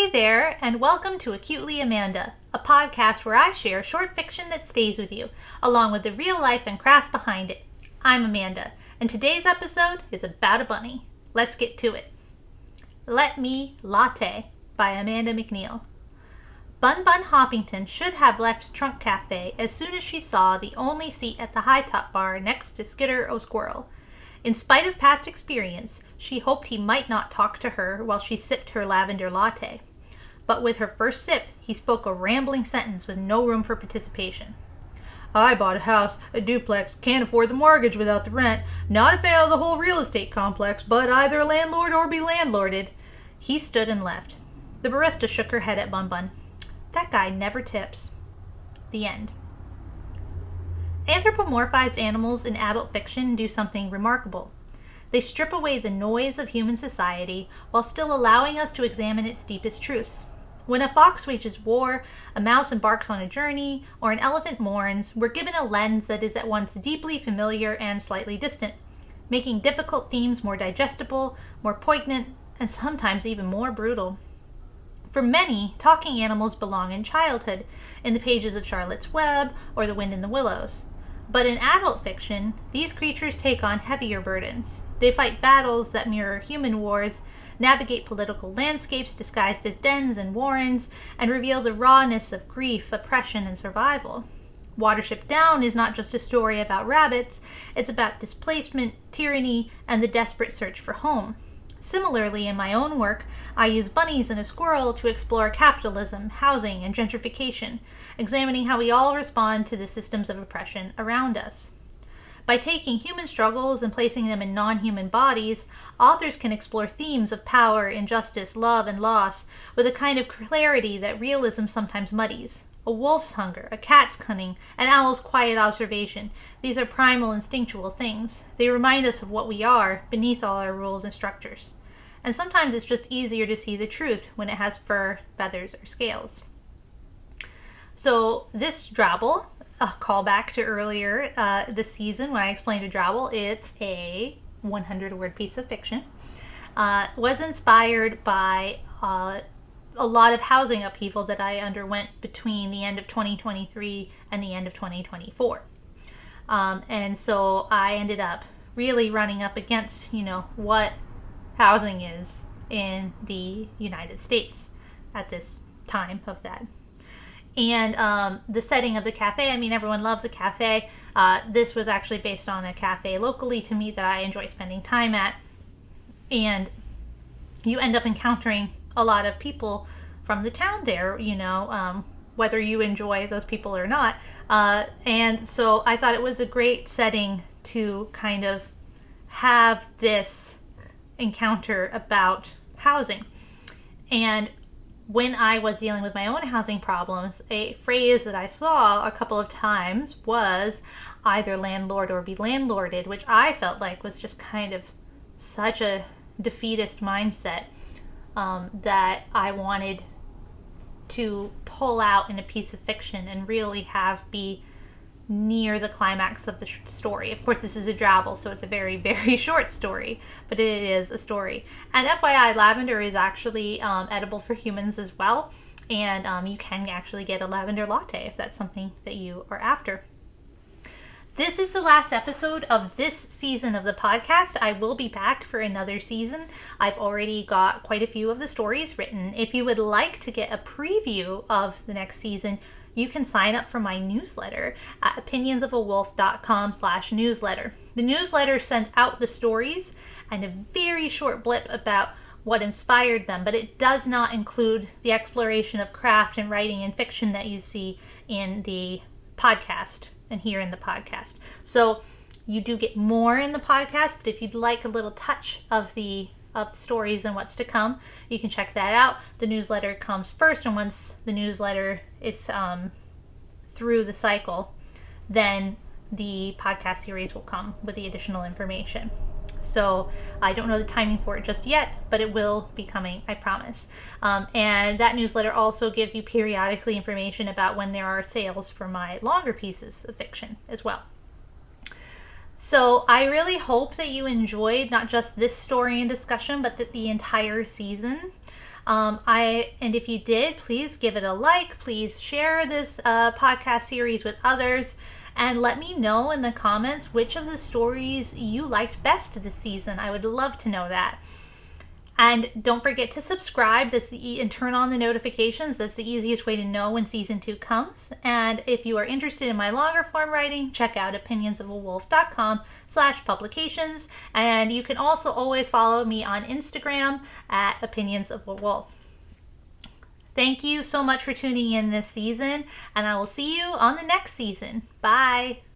Hey there, and welcome to Acutely Amanda, a podcast where I share short fiction that stays with you, along with the real life and craft behind it. I'm Amanda, and today's episode is about a bunny. Let's get to it. Let Me Latte by Amanda McNeil. Bun Bun Hoppington should have left Trunk Cafe as soon as she saw the only seat at the high top bar next to Skitter O'Squirrel. In spite of past experience, she hoped he might not talk to her while she sipped her lavender latte. But with her first sip, he spoke a rambling sentence with no room for participation. I bought a house, a duplex, can't afford the mortgage without the rent, not a fan of the whole real estate complex, but either a landlord or be landlorded. He stood and left. The barista shook her head at Bun Bun. That guy never tips. The end. Anthropomorphized animals in adult fiction do something remarkable. They strip away the noise of human society while still allowing us to examine its deepest truths. When a fox wages war, a mouse embarks on a journey, or an elephant mourns, we're given a lens that is at once deeply familiar and slightly distant, making difficult themes more digestible, more poignant, and sometimes even more brutal. For many, talking animals belong in childhood, in the pages of Charlotte's Web or The Wind in the Willows. But in adult fiction, these creatures take on heavier burdens. They fight battles that mirror human wars, navigate political landscapes disguised as dens and warrens, and reveal the rawness of grief, oppression, and survival. Watership Down is not just a story about rabbits, it's about displacement, tyranny, and the desperate search for home. Similarly, in my own work, I use bunnies and a squirrel to explore capitalism, housing, and gentrification, examining how we all respond to the systems of oppression around us. By taking human struggles and placing them in non-human bodies, authors can explore themes of power, injustice, love, and loss with a kind of clarity that realism sometimes muddies. A wolf's hunger, a cat's cunning, an owl's quiet observation. These are primal, instinctual things. They remind us of what we are beneath all our rules and structures. And sometimes it's just easier to see the truth when it has fur, feathers, or scales. So this drabble, a callback to earlier this season when I explained a drabble, it's a 100-word piece of fiction, was inspired by a lot of housing upheaval that I underwent between the end of 2023 and the end of 2024. And so I ended up really running up against, what housing is in the United States at this time of that. And the setting of the cafe, everyone loves a cafe. This was actually based on a cafe locally to me that I enjoy spending time at. And you end up encountering a lot of people from the town there, whether you enjoy those people or not. And so I thought it was a great setting to kind of have this encounter about housing. And when I was dealing with my own housing problems, a phrase that I saw a couple of times was either landlord or be landlorded, which I felt like was just kind of such a defeatist mindset that I wanted to pull out in a piece of fiction and really have be near the climax of the story. Of course, this is a drabble, so it's a very, very short story, but it is a story. And FYI, lavender is actually edible for humans as well, and you can actually get a lavender latte if that's something that you are after. This is the last episode of this season of the podcast. I will be back for another season. I've already got quite a few of the stories written. If you would like to get a preview of the next season, you can sign up for my newsletter at opinionsofawolf.com/newsletter. The newsletter sends out the stories and a very short blip about what inspired them, but it does not include the exploration of craft and writing and fiction that you see in the podcast and here in the podcast. So you do get more in the podcast, but if you'd like a little touch of the stories and what's to come, you can check that out. The newsletter comes first, and once the newsletter is through the cycle, then the podcast series will come with the additional information. So I don't know the timing for it just yet, but it will be coming, I promise. And that newsletter also gives you periodically information about when there are sales for my longer pieces of fiction as well. So I really hope that you enjoyed not just this story and discussion, but that the entire season. And if you did, please give it a like. Please share this podcast series with others. And let me know in the comments which of the stories you liked best this season. I would love to know that. And don't forget to subscribe and turn on the notifications. That's the easiest way to know when season 2 comes. And if you are interested in my longer form writing, check out opinionsofawolf.com/publications. And you can also always follow me on Instagram at opinionsofawolf. Thank you so much for tuning in this season, and I will see you on the next season. Bye.